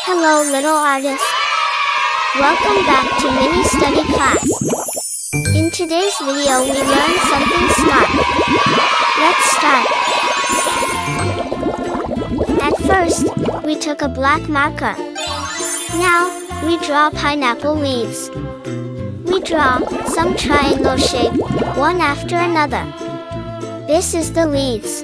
Hello little artists. Welcome back to mini study class. In today's video we learn something smart. Let's start. At first, we took a black marker. Now, we draw pineapple leaves. We draw some triangle shape, one after another. This is the leaves.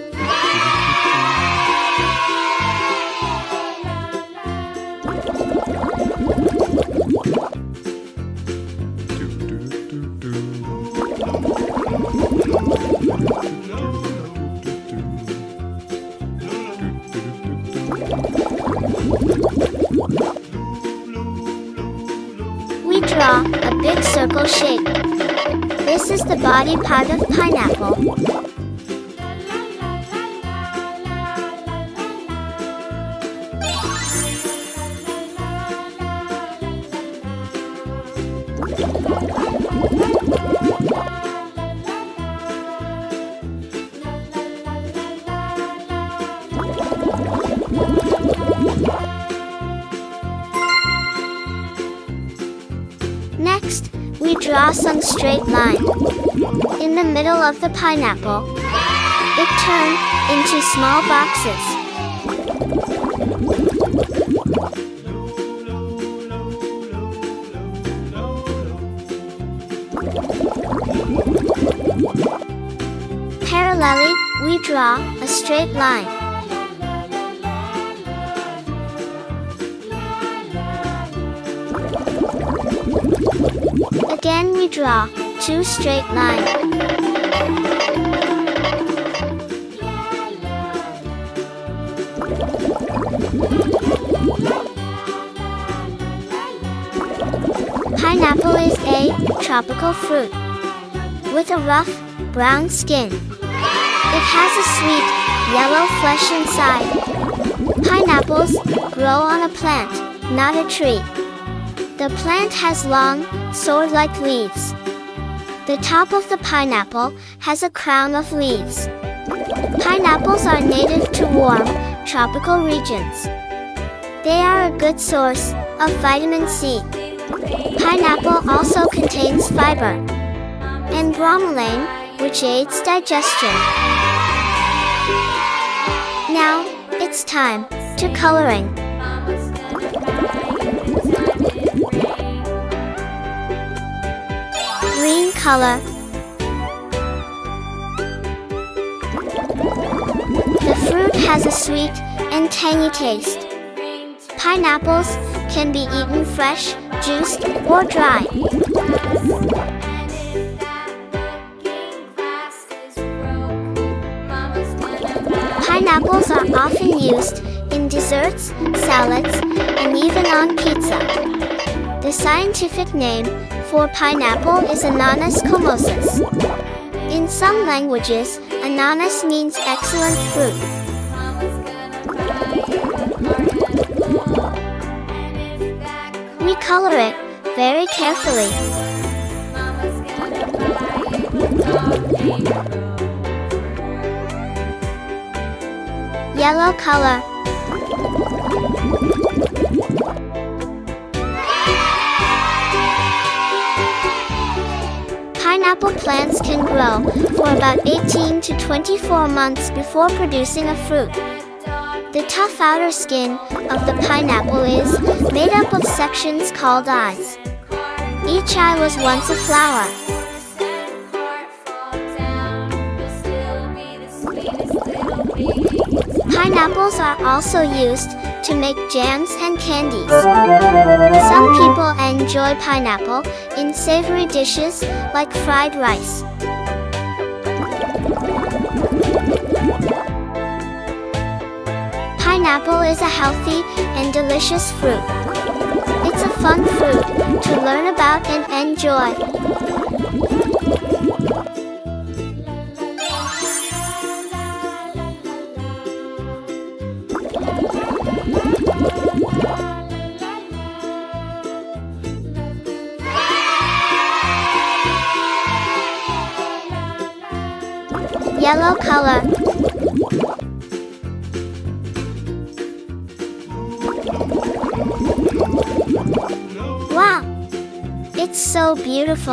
We draw a big circle shape. This is the body part of pineapple. Next, we draw some straight line. In the middle of the pineapple, it turned into small boxes. Parallelly, we draw a straight line. Again we draw two straight lines. Pineapple is a tropical fruit with a rough, brown skin. It has a sweet, yellow flesh inside. Pineapples grow on a plant, not a tree. The plant has long, sword-like leaves. The top of the pineapple has a crown of leaves. Pineapples are native to warm, tropical regions. They are a good source of vitamin C. Pineapple also contains fiber and bromelain, which aids digestion. Now, it's time to coloring. Green color. The fruit has a sweet and tangy taste. Pineapples can be eaten fresh, juiced, or dry. Pineapples are often used in desserts, salads, and even on pizza. The scientific name for pineapple is Ananas comosus. In some languages, ananas means excellent fruit. We color it very carefully. Yellow color. Pineapple plants can grow for about 18 to 24 months before producing a fruit. The tough outer skin of the pineapple is made up of sections called eyes. Each eye was once a flower. Pineapples are also used to make jams and candies. Some people enjoy pineapple in savory dishes like fried rice. Pineapple is a healthy and delicious fruit. It's a fun fruit to learn about and enjoy. Yellow color. It's so beautiful.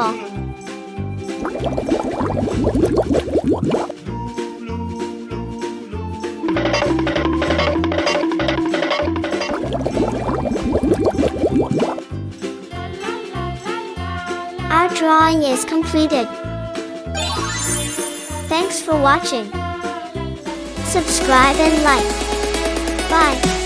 Our drawing is completed. Thanks for watching. Subscribe and like. Bye.